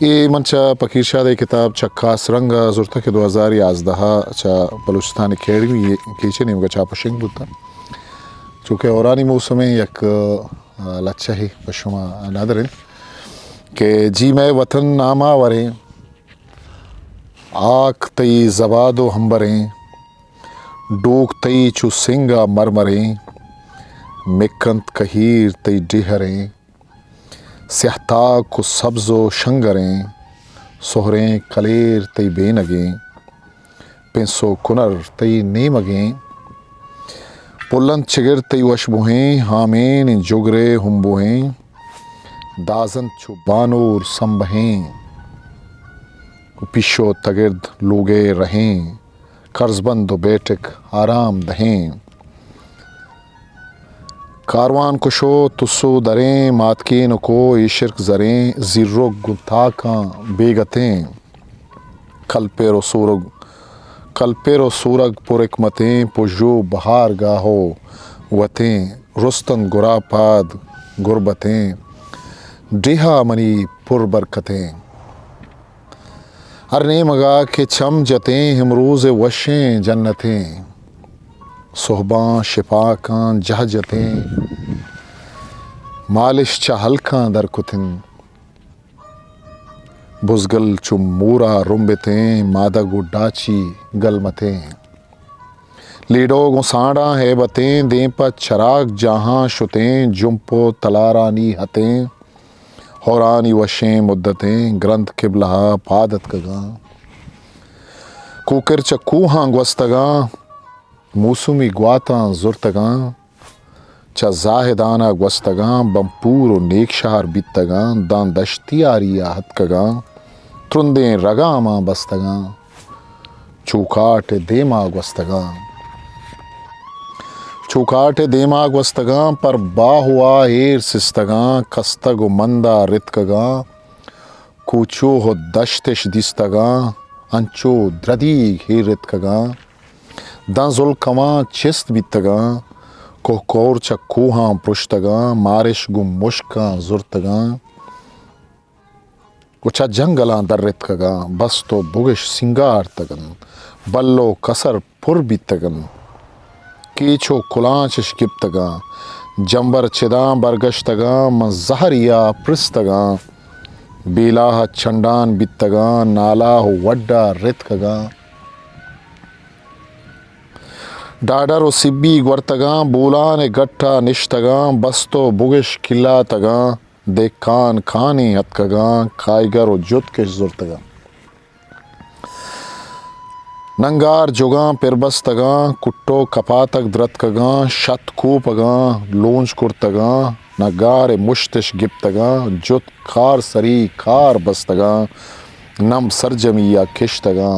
ये मंचा पकीर शाह किताब चा खास रंग जुर्ता के 2011 चा बलूचिस्तान अकेडमी कीचे नेमका चा पशिंग बुता चूँकि औरानी मौसम में एक लच्छा ही पशुमा नादरिन के जी मैं वतन नामा वरें आक तई जबादो हम्बरें डोक तई चु सिंगा मरमरें मिकंत कहीर तई डिहरें स्याहताग को सब्ज़ो शंगरें सोहरें कलेर तई बेनगें पेंसो कुनर तई नेमगें पुलन चिगर तई वशबुहें हामेन जुगरे हुम्बुहें दाजन चुबानूर संबहें पिशो तगिर्द लोगे रहें कर्जबंद बेटक आराम दहें कारवान कुशो तुस्सो दरें मातकीन को इशर्क जरें ज़िर्रो गुताका बेगतें कलपेरो सूरग पुरकमतें पुजो बहार गाहो वतें रुस्तन गुरापाद गुरबतें डिहा मनी पुरबरकतें अरने मगा के छम जतें हमरूज़ वशें जन्नतें सोहबां शिफाकां जहजतें मालिश चहलकां दरकुतिन बुजगल चुमूरा रुम्बतें मादा गुडाची गलमतें लीडो गुसाड़ा है बतें दें पर चराग जहाँ शुतें जुम्पो तलारानी हतें होरानी वशें मुद्दतें ग्रंथ किबलहा पादत कगा कुकर चक्कूहां ग्वस्तगा मौसमी ग्वाता जुर्तगा चा जाहिदाना ग्वस्तगा बमपूर व नेक शहर बितगा दान दश्ती आरिया हतकगा त्रुंदे रगामा बस्तगा चौकाट देमा ग्वस्तगा पर बाहुआ एर सिस्तगा कस्तग मंदा रितकगा कूचो हो दश्तिश दिस्तगा अंचो द्रदी ही रितकगा दाजुल कमा चिस्त बितगा कोर चक्कूहां पुश्तगा मारिश गुम मुश्का जुर्तगा कुछा जंगला दर्रितकगा बस तो बुगिश सिंगार तगन बल्लो कसर पुर बितगन कीचो कुलांच गिप्तगा जंबर चिदा बरगश्तगा मजहरिया प्रस्तगा बेलाह चंडान बितगा नाला वड्डा रितकगा डाडर व सिब्बी ग्वरतगा बोलान गट्ठा निश्तगा बस्तो बुगिश किला तगा देखान खानी हतकगा खाइगर व जुत के जुर्तगा नंगार जुगा पिरबस्तगा कुट्टो कपातक द्रतकगा शत कूपगा लोंज कुर्तगा नगार मुश्तिश गिप्तगा जुत खार सरी खार बस्तगा नम सरजमिया खिश्तगा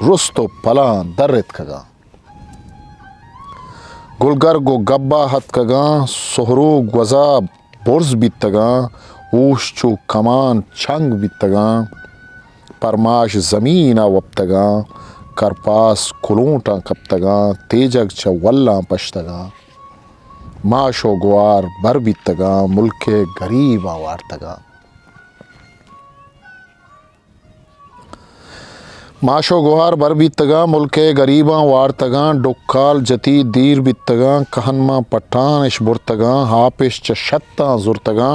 रुस्तो पला दर्रितकगा गुलगर गो गब्बा हतकगा सोहरो ग्वजा बुर्ज बितगा ऊश चू कमान छंग बितगा परमाश ज़मीना वप्तगा करपास कुलूटा कप्तगा तेजग च वल्ला पश्तगा माशो गुआर बर बितगा मुल्के गरीब आवारतगा माशो गुहार बर बितगा मुल्के गरीबा वारतगा डुक्काल जती दीर बितगा कहनमा पठान इश बुरतगा हापिश चशत्ता जुर्तगा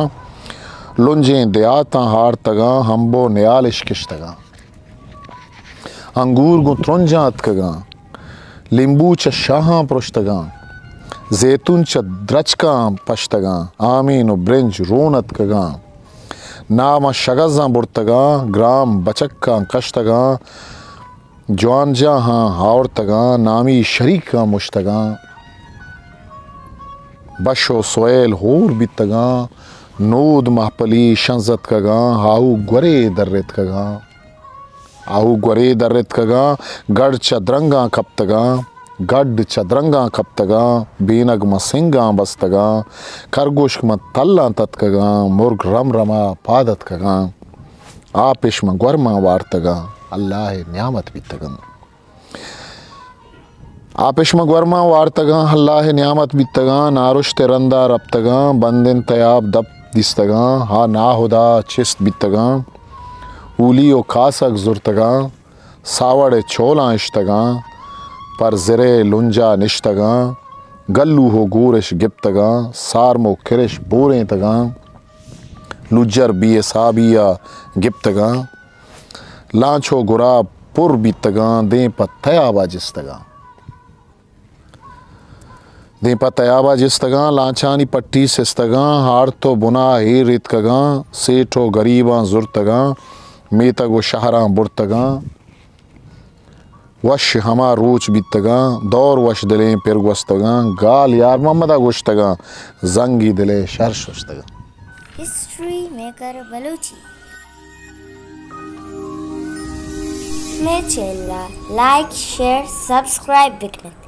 लुंजें दयाता हारतगा हम्बो न्याल इश किश्तगा अंगूर गु त्रुंजा अतकगा लिंबू च शाहां पुरुश्तगा जैतून च द्रचका पश्तगा आमीन ब्रिंज रोनतकगा नामा शगजा बुरतगा ग्राम बचक्का कश्तगा जवान जहाँ हावरतगा नामी शरीका मुश्तगा बशो सोयल होर बितगा नूद महपली शंजत कगा हाउ ग्वरे दर्रित कगा गढ़ चद्रंगा कप्तगा गड चदरंगा खपतगा बेनग मसिंगा बस्तगा खरगोश म तल्ला तत्कगा मुर्ग रम रमा पादत कगा आपिश म ग्वरमा वार्तगा अल्लाह न्यामत बितगन आपिश म ग्वरमा वार्तगा अल्लाह न्यामत बितगा नारुश तेरंदा रप्तगा बंदिन तयाब दब दिस्तगा हा नाहुदा चिस्त बितगा ऊली ओ खासक जुर्तगा सावड़ चोला इश्तगा पर ज़रे लुंजा निश्तगा गल्लू हो गोरश गिप्तगा सारमो खिरश बोरें तगा लुजर बिये साबिया गिप्तगा लांछो गुराब पुर बितगा दे पत्तयाबा जिस्तगा दे पत्तयाबा जिस्तगा लांछानी पट्टी सिस्तगा हार तो बुना ही रितकगा सेठो गरीबा जुर्तगा मेतगो शहरा बुरतगा वश हमा रोच बितगा दौर वश दिले पिरगवस्तगा गाल यार मोहम्मदा गोश्तगा जंगी दिले शर्श वस्तगा हिस्ट्री मेकर बलूची में चेला लाइक शेयर सब्सक्राइब बिकने